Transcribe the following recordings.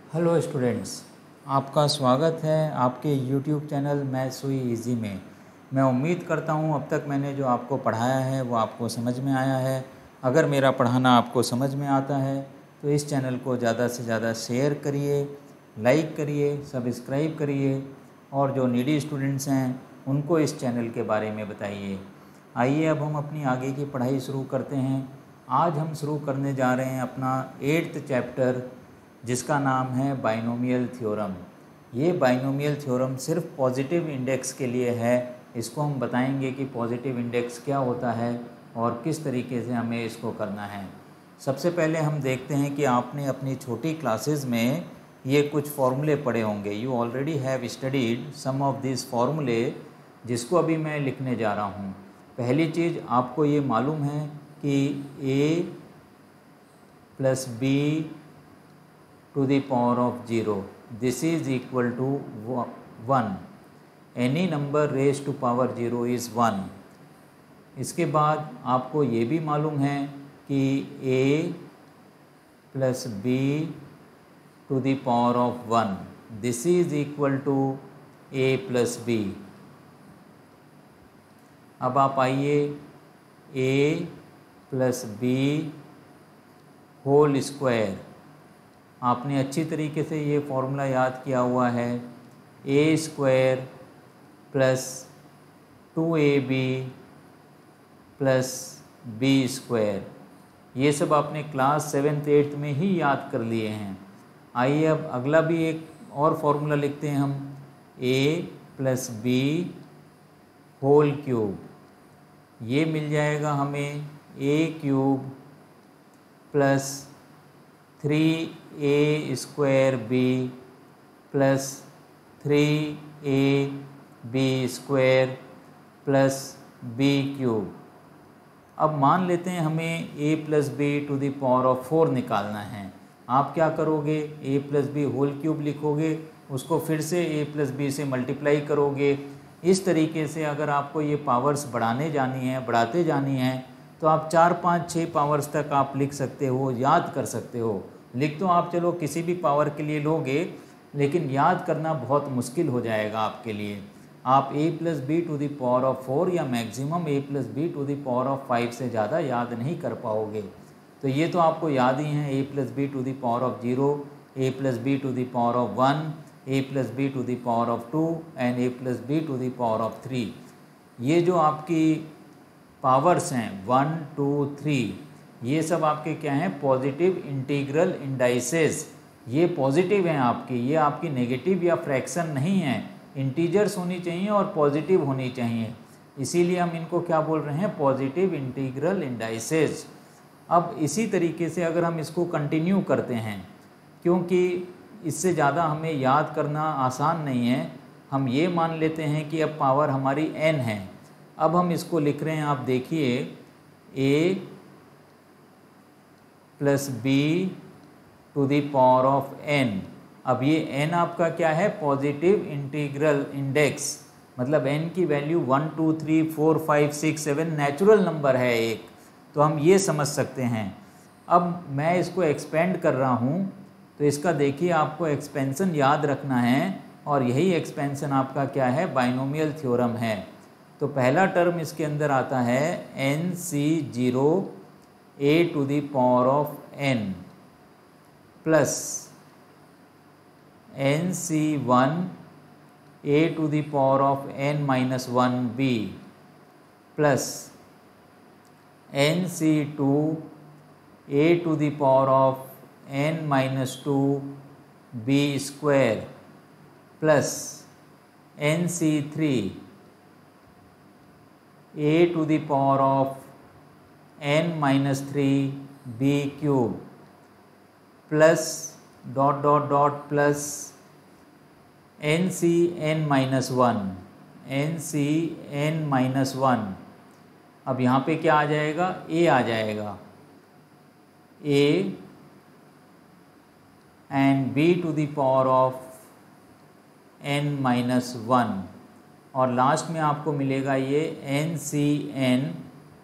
Hello students, आपका स्वागत है आपके यूट्यूब चैनल मैथ्स हुई ईजी में। मैं उम्मीद करता हूं अब तक मैंने जो आपको पढ़ाया है वो आपको समझ में आया है। अगर मेरा पढ़ाना आपको समझ में आता है तो इस चैनल को ज़्यादा से ज़्यादा शेयर करिए, लाइक करिए, सब्सक्राइब करिए और जो नीडी स्टूडेंट्स हैं उनको इस चैनल के बारे में बताइए। आइए अब हम अपनी आगे की पढ़ाई शुरू करते हैं। आज हम शुरू करने जा रहे हैं अपना 8th चैप्टर, जिसका नाम है बाइनोमियल थ्योरम। ये बाइनोमियल थ्योरम सिर्फ पॉजिटिव इंडेक्स के लिए है। इसको हम बताएंगे कि पॉजिटिव इंडेक्स क्या होता है और किस तरीके से हमें इसको करना है। सबसे पहले हम देखते हैं कि आपने अपनी छोटी क्लासेस में ये कुछ फॉर्मूले पढ़े होंगे। You already have studied some of this फॉर्मूले, जिसको अभी मैं लिखने जा रहा हूँ। पहली चीज़ आपको ये मालूम है कि a plus b to the power of 0, this is equal to 1. Any number raised to power 0 is 1. इसके बाद आपको ये भी मालूम है कि a plus b to the power of 1, this is equal to a plus b. अब आप आइए a plus b whole square. आपने अच्छी तरीके से ये फॉर्मूला याद किया हुआ है, a square plus 2ab plus b square. ये सब आपने क्लास 7th 8th में ही याद कर लिए हैं। आइए अब अगला भी एक और फॉर्मूला लिखते हैं हम, a plus b whole cube. ये मिल जाएगा हमें a cube plus 3a square b plus 3ab square plus b cube. अब मान लेते हैं हमें a plus b to the power of 4 निकालना है। आप क्या करोगे, a plus B whole cube लिखोगे, उसको फिर से a प्लस बी से मल्टीप्लाई करोगे। इस तरीके से अगर आपको ये पावर्स बढ़ाने जानी है, बढ़ाते जानी है, तो आप 4 5 6 पावर्स तक आप लिख सकते हो, याद कर सकते हो। लिख तो आप चलो किसी भी पावर के लिए लोगे, लेकिन याद करना बहुत मुश्किल हो जाएगा आपके लिए। आप a plus B to the power of 4 या maximum a plus B to the power of 5 से ज़्यादा याद नहीं कर पाओगे। तो ये तो आपको याद ही है, a plus B to the power of 0, a plus B to the power of 1, a plus B to the power of 2 and a plus B to the power of 3। ये जो आपकी पावर्स हैं 1 2 3, ये सब आपके क्या हैं, पॉजिटिव इंटीग्रल इंडाइसेस। ये पॉजिटिव हैं आपकी, ये आपकी नेगेटिव या फ्रैक्शन नहीं है। इंटीजर्स होनी चाहिए और पॉजिटिव होनी चाहिए, इसीलिए हम इनको क्या बोल रहे हैं, पॉजिटिव इंटीग्रल इंडाइसेस। अब इसी तरीके से अगर हम इसको कंटिन्यू करते हैं, क्योंकि इससे ज़्यादा हमें याद करना आसान नहीं है, हम ये मान लेते हैं कि अब पावर हमारी n है। अब हम इसको लिख रहे हैं, आप देखिए a plus B to the power of n। अब ये n आपका क्या है, पॉजिटिव इंटीग्रल इंडेक्स, मतलब n की वैल्यू 1 2 3 4 5 6 7 नेचुरल नंबर है एक, तो हम ये समझ सकते हैं। अब मैं इसको एक्सपेंड कर रहा हूँ, तो इसका देखिए आपको एक्सपेंशन याद रखना है, और यही एक्सपेंशन आपका क्या है, बाइनोमियल थ्योरम है। तो पहला टर्म इसके अंदर आता है NC0 a to the power of n plus NC1 a to the power of n minus 1b plus NC2 a to the power of n minus 2b square plus NC3 a to the power of n minus 3b cube plus dot dot dot plus NCn minus 1, NCn minus 1। अब यहाँ पे क्या आ जाएगा, a आ जाएगा, a and b to the power of n minus 1, और last में आपको मिलेगा ये NCn।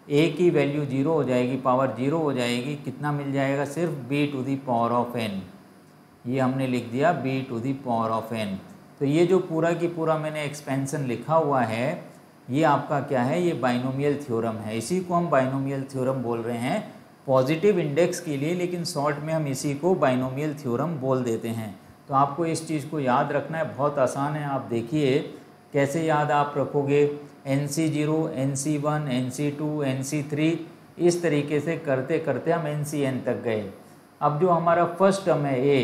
a की वैल्यू 0 हो जाएगी, पावर 0 हो जाएगी, कितना मिल जाएगा, सिर्फ b to the power of n। ये हमने लिख दिया b to the power of n। तो ये जो पूरा की पूरा मैंने एक्सपेंशन लिखा हुआ है ये आपका क्या है, ये बाइनोमियल थ्योरम है। इसी को हम बाइनोमियल थ्योरम बोल रहे हैं पॉजिटिव इंडेक्स के लिए, लेकिन शॉर्ट में हम इसी को बाइनोमियल थ्योरम बोल देते हैं। तो आपको इस चीज़ को याद रखना है, बहुत आसान है। आप देखिए कैसे याद आप रखोगे, NC0, NC1, NC2, NC3, इस तरीके से करते करते हम NCN तक गए। अब जो हमारा फर्स्ट टर्म है a,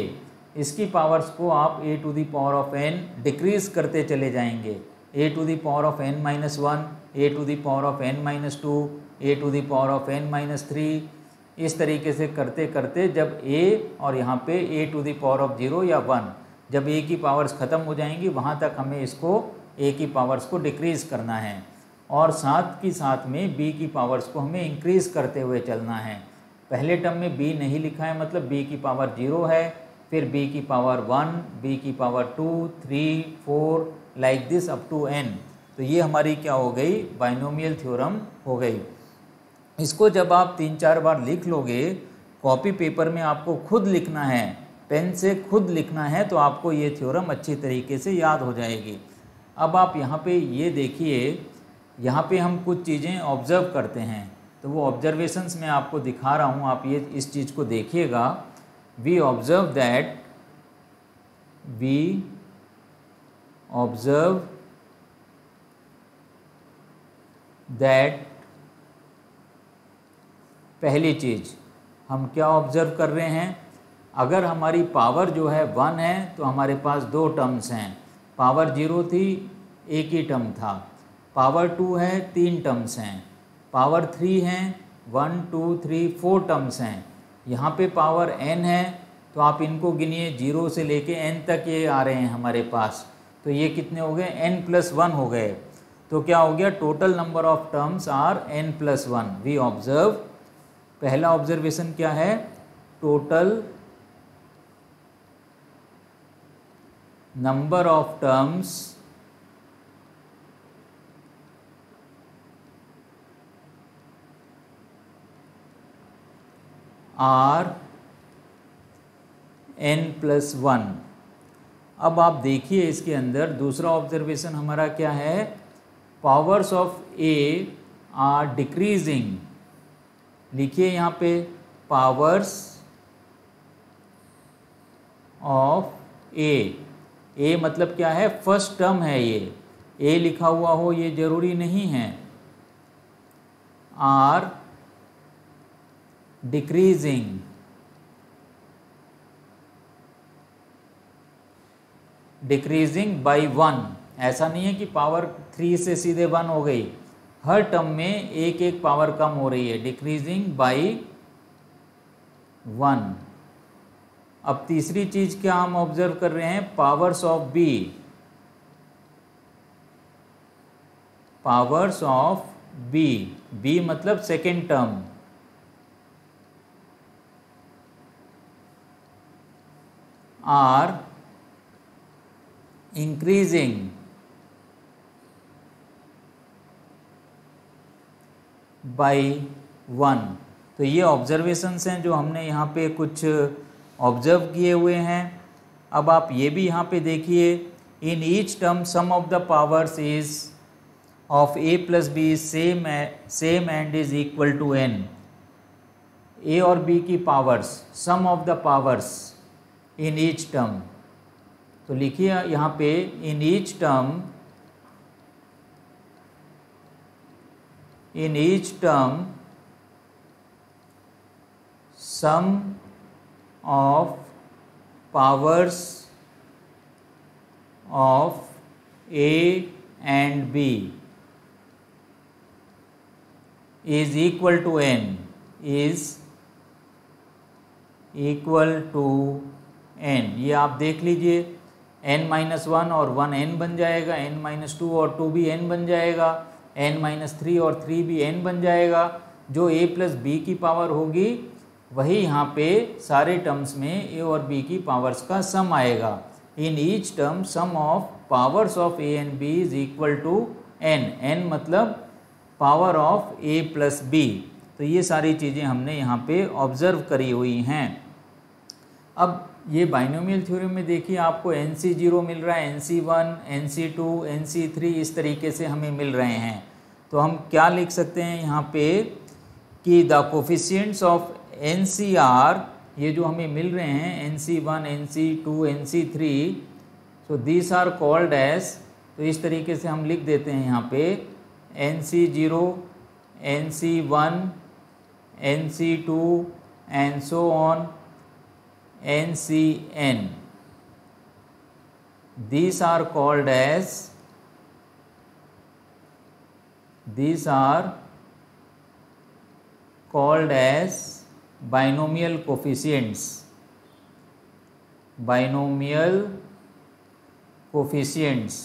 इसकी पावर्स को आप a to the power of n decrease करते चले जाएंगे। a to the power of n-1, a to the power of n-2, a to the power of n-3, इस तरीके से करते करते जब a और यहाँ पे a to the power of 0 या 1, जब a की पावर्स ख़त्म हो जाएंगी वहाँ तक हमें इसको a की पावर्स को डिक्रीज़ करना है, और साथ ही साथ में b की पावर्स को हमें इंक्रीज़ करते हुए चलना है। पहले टर्म में b नहीं लिखा है, मतलब b की पावर 0 है, फिर b की पावर 1, b की पावर 2, 3, 4, like this up to n। तो ये हमारी क्या हो गई, बाइनोमियल थ्योरम हो गई। इसको जब आप 3-4 बार लिख लोगे, कॉपी पेपर में आपको खुद लिखना है, पेन से खुद लिखना है, तो आपको ये थ्योरम अच्छी तरीके से याद हो जाएगी। अब आप यहाँ पे ये देखिए, यहाँ पे हम कुछ चीज़ें ऑब्ज़र्व करते हैं, तो वो ऑब्जर्वेशंस मैं आपको दिखा रहा हूँ, आप ये इस चीज़ को देखिएगा। वी ऑब्ज़र्व दैट पहली चीज़ हम क्या ऑब्ज़र्व कर रहे हैं, अगर हमारी पावर जो है 1 है तो हमारे पास 2 टर्म्स हैं। पावर 0 थी, एक ही टर्म था। पावर 2 है, 3 टर्म्स हैं। पावर 3 हैं, 1, 2, 3, 4 टर्म्स हैं। यहाँ पे पावर n है, तो आप इनको गिनिए, 0 से लेके n तक ये आ रहे हैं हमारे पास। तो ये कितने हो गए, n+1 हो गए। तो क्या हो गया, total number of terms are n+1। We observe, पहला ऑब्जर्वेशन क्या है, total number of terms are n+1। अब आप देखिए इसके अंदर दूसरा ऑब्जर्वेशन हमारा क्या है, powers of a are decreasing. लिखिए यहाँ पे, पावर्स ऑफ a मतलब क्या है, फर्स्ट टर्म है। ये a लिखा हुआ हो ये जरूरी नहीं है। Are decreasing, decreasing by 1। ऐसा नहीं है कि पावर 3 से सीधे 1 हो गई, हर टर्म में एक एक पावर कम हो रही है, डिक्रीजिंग बाई 1। अब तीसरी चीज क्या हम ऑब्जर्व कर रहे हैं, powers of b। Powers of b मतलब second term, are increasing by 1। तो ये ऑब्जर्वेशंस हैं जो हमने यहाँ पे कुछ ऑब्जर्व किए हुए हैं। अब आप ये भी यहाँ पे देखिए, in each term sum of the powers is of a plus B same and is equal to n। a और b की powers, sum of the powers in each term. तो लिखिए यहाँ पे, in each term sum of powers of a and b is equal to n, is equal to n। ये आप देख लीजिए, n-1 और 1 n बन जाएगा, n-2 और 2 भी n बन जाएगा, n-3 और 3 भी n बन जाएगा। जो a प्लस बी की पावर होगी वही यहाँ पे सारे टर्म्स में a और b की पावर्स का सम आएगा। In each term sum of powers of a and b is equal to n। n मतलब power of a plus b। तो ये सारी चीज़ें हमने यहाँ पे ऑब्जर्व करी हुई हैं। अब ये बाइनोमियल थ्योरम में देखिए आपको NC0 मिल रहा है, NC1, NC2, NC3 इस तरीके से हमें मिल रहे हैं। तो हम क्या लिख सकते हैं यहाँ पे कि द कोफिशिएंट्स ऑफ NCR, ये जो हमें मिल रहे हैं NC1, NC2, NC3, so these are called as, तो इस तरीके से हम लिख देते हैं यहाँ पे NC0, NC1, NC2 and so on NCN. These are called as binomial coefficients. Binomial coefficients.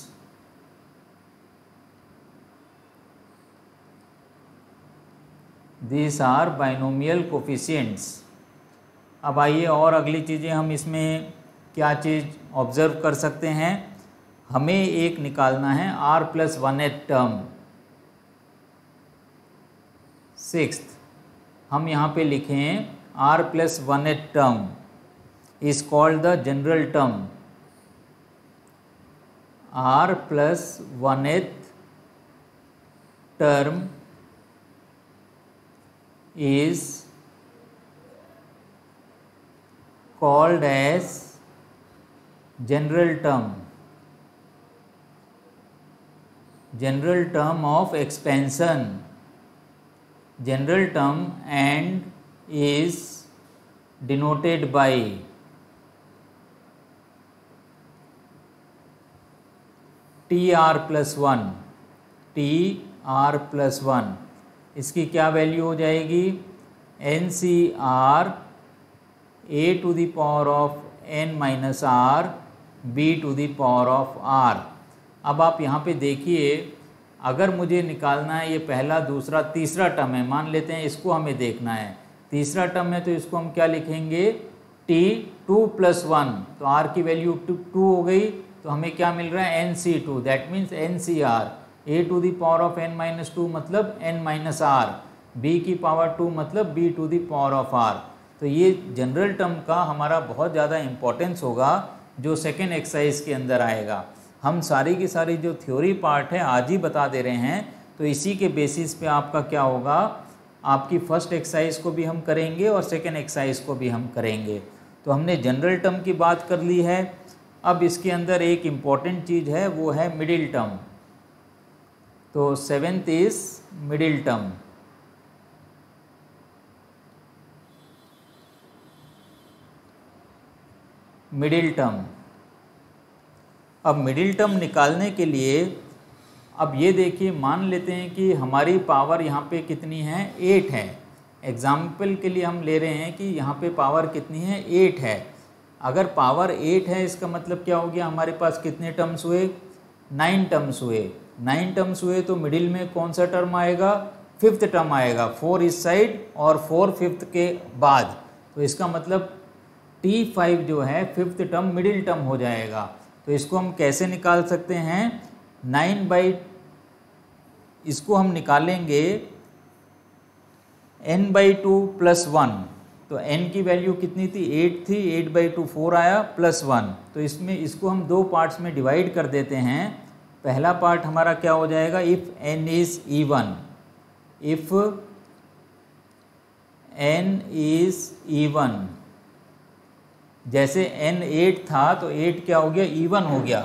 These are binomial coefficients. अब आइए और अगली चीज़ें हम इसमें क्या चीज़ ऑब्जर्व कर सकते हैं। हमें एक निकालना है r+1th टर्म। सिक्स्थ हम यहाँ पे लिखें r+1th term is called the general term. r+1th term is called as general term of expansion, general term, and is denoted by TR+1, TR+1। इसकी क्या वैल्यू हो जाएगी, NCR a⁻n−r b⁻r। अब आप यहाँ पे देखिए, अगर मुझे निकालना है ये पहला, दूसरा, तीसरा टर्म है, मान लेते हैं इसको हमें देखना है। तीसरा टर्म है तो इसको हम क्या लिखेंगे, T2+1, तो r की वैल्यू 2 हो गई, तो हमें क्या मिल रहा है NC2, that means NCR a⁻n−2 मतलब n−r, b⁻2 मतलब b⁻r। तो ये जनरल टर्म का हमारा बहुत ज़्यादा इम्पोर्टेंस होगा जो सेकेंड एक्सरसाइज के अंदर आएगा। हम सारी की सारी जो थ्योरी पार्ट है आज ही बता दे रहे हैं, तो इसी के बेसिस पे आपका क्या होगा, आपकी फर्स्ट एक्सरसाइज को भी हम करेंगे और सेकेंड एक्सरसाइज को भी हम करेंगे। तो हमने जनरल टर्म की बात कर ली है। अब इसके अंदर एक इम्पॉर्टेंट चीज़ है, वो है मिडिल टर्म। तो 7th is middle term. Middle term, अब मिडिल टर्म निकालने के लिए अब ये देखिए, मान लेते हैं कि हमारी पावर यहाँ पे कितनी है, 8 है। एग्जाम्पल के लिए हम ले रहे हैं कि यहाँ पे पावर कितनी है, 8 है। अगर पावर 8 है इसका मतलब क्या हो गया, हमारे पास कितने टर्म्स हुए, 9 टर्म्स हुए। 9 टर्म्स हुए तो मिडिल में कौन सा टर्म आएगा, 5th टर्म आएगा, 4 इस साइड और 4 5th के बाद। तो इसका मतलब T5 जो है 5th टर्म मिडिल टर्म हो जाएगा। तो इसको हम कैसे निकाल सकते हैं, 9 इसको हम निकालेंगे n/2 + 1। तो n की वैल्यू कितनी थी, 8 थी, 8/2 4 आया +1। तो इसमें इसको हम दो पार्ट्स में डिवाइड कर देते हैं। पहला पार्ट हमारा क्या हो जाएगा, if n is even, if n is even, जैसे n 8 था तो 8 क्या हो गया, इवन हो गया।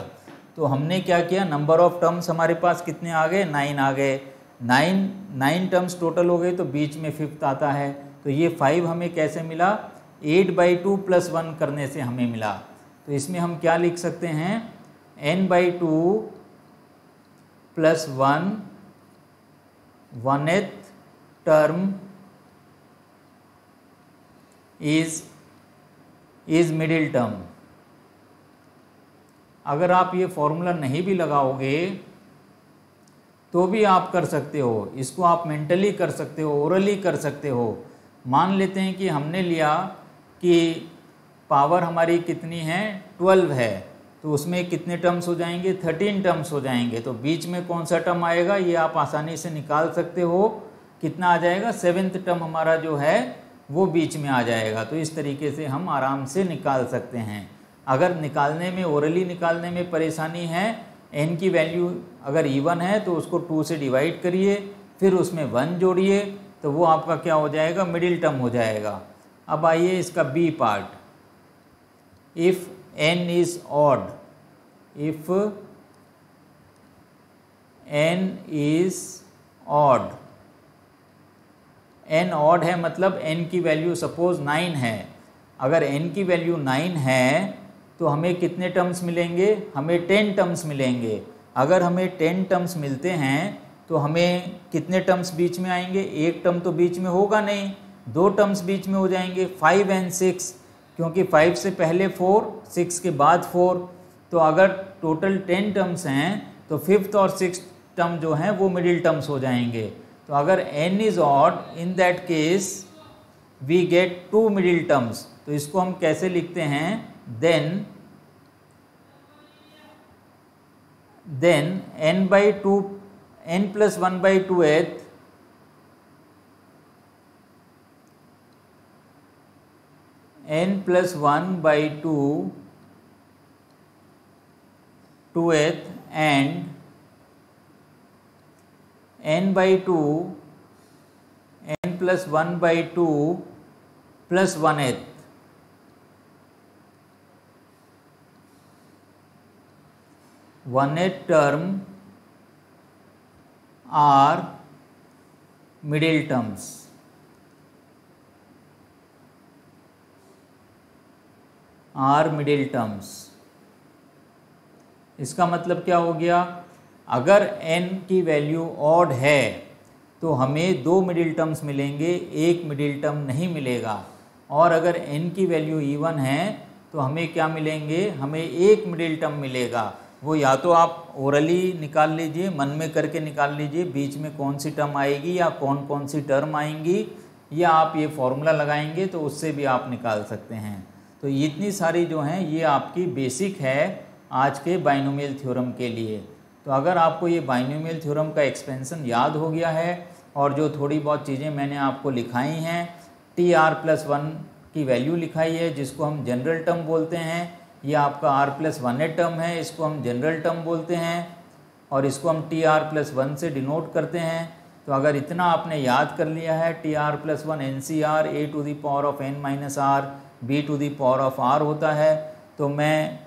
तो हमने क्या किया, नंबर ऑफ टर्म्स हमारे पास कितने आ गए, 9 आ गए। 9 टर्म्स टोटल हो गए, तो बीच में 5th आता है। तो ये 5 हमें कैसे मिला, 8/2 + 1 करने से हमें मिला। तो इसमें हम क्या लिख सकते हैं, n/2 + 1 1th term is middle term. अगर आप ये फॉर्मूला नहीं भी लगाओगे तो भी आप कर सकते हो, इसको आप मेंटली कर सकते हो, ओरली कर सकते हो। मान लेते हैं कि हमने लिया कि पावर हमारी कितनी है, 12 है, तो उसमें कितने टर्म्स हो जाएंगे, 13 टर्म्स हो जाएंगे। तो बीच में कौन सा टर्म आएगा, ये आप आसानी से निकाल सकते हो। कितना आ जाएगा, 7th टर्म हमारा जो है वो बीच में आ जाएगा। तो इस तरीके से हम आराम से निकाल सकते हैं। अगर निकालने में, ओरली निकालने में परेशानी है, n की वैल्यू अगर इवन है तो उसको 2 से डिवाइड करिए, फिर उसमें 1 जोड़िए, तो वो आपका क्या हो जाएगा, मिडिल टर्म हो जाएगा। अब आइए इसका B part, if n is odd, if n is odd, n odd है मतलब n की वैल्यू सपोज 9 है। अगर n की वैल्यू 9 है तो हमें कितने टर्म्स मिलेंगे, हमें 10 टर्म्स मिलेंगे। अगर हमें 10 टर्म्स मिलते हैं तो हमें कितने टर्म्स बीच में आएंगे, एक टर्म तो बीच में होगा नहीं, 2 टर्म्स बीच में हो जाएंगे, 5 और 6, क्योंकि 5 से पहले 4, 6 के बाद 4। तो अगर टोटल 10 टर्म्स हैं तो 5th और 6th टर्म जो हैं वो मिडिल टर्म्स हो जाएंगे। तो अगर n is odd, in that case we get 2 middle terms. तो इसको हम कैसे लिखते हैं, then n by 2, n plus 1 by 2th n plus 1 by 2th and n by 2 n plus 1 by 2 plus 1th, term are middle terms। इसका मतलब क्या हो गया, अगर n की वैल्यू ऑड है तो हमें 2 मिडिल टर्म्स मिलेंगे, एक मिडिल टर्म नहीं मिलेगा। और अगर n की वैल्यू इवन है तो हमें क्या मिलेंगे, हमें एक मिडिल टर्म मिलेगा। वो या तो आप ओरली निकाल लीजिए, मन में करके निकाल लीजिए बीच में कौन सी टर्म आएगी या कौन कौन सी टर्म आएंगी, या आप ये फॉर्मूला लगाएंगे तो उससे भी आप निकाल सकते हैं। तो इतनी सारी जो हैं ये आपकी बेसिक है आज के बाइनोमियल थ्योरम के लिए। तो अगर आपको ये बाइनोमियल थ्योरम का एक्सपेंशन याद हो गया है और जो थोड़ी बहुत चीज़ें मैंने आपको लिखाई हैं, TR+1 की वैल्यू लिखाई है जिसको हम जनरल टर्म बोलते हैं, ये आपका R+1 टर्म है, इसको हम जनरल टर्म बोलते हैं और इसको हम TR+1 से डिनोट करते हैं। तो अगर इतना आपने याद कर लिया है, TR+1 NCR a⁻n−r b⁻r होता है, तो मैं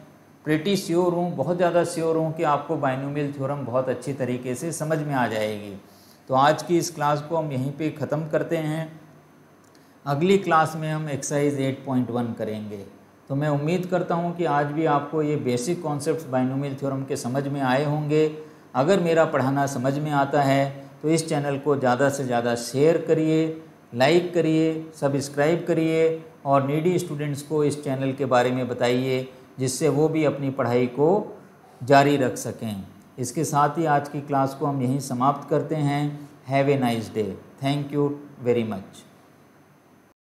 प्रिटी श्योर हूँ, बहुत ज़्यादा श्योर हूँ कि आपको बाइनोमियल थ्योरम बहुत अच्छी तरीके से समझ में आ जाएगी। तो आज की इस क्लास को हम यहीं पे ख़त्म करते हैं। अगली क्लास में हम एक्सरसाइज 8.1 करेंगे। तो मैं उम्मीद करता हूँ कि आज भी आपको ये बेसिक कॉन्सेप्ट्स बाइनोमियल थ्योरम के समझ में आए होंगे। अगर मेरा पढ़ाना समझ में आता है तो इस चैनल को ज़्यादा से ज़्यादा शेयर करिए, लाइक करिए, सब्सक्राइब करिए और नीडी स्टूडेंट्स को इस चैनल के बारे में बताइए जिससे वो भी अपनी पढ़ाई को जारी रख सकें। इसके साथ ही आज की क्लास को हम यहीं समाप्त करते हैं। Have a nice day. Thank you very much.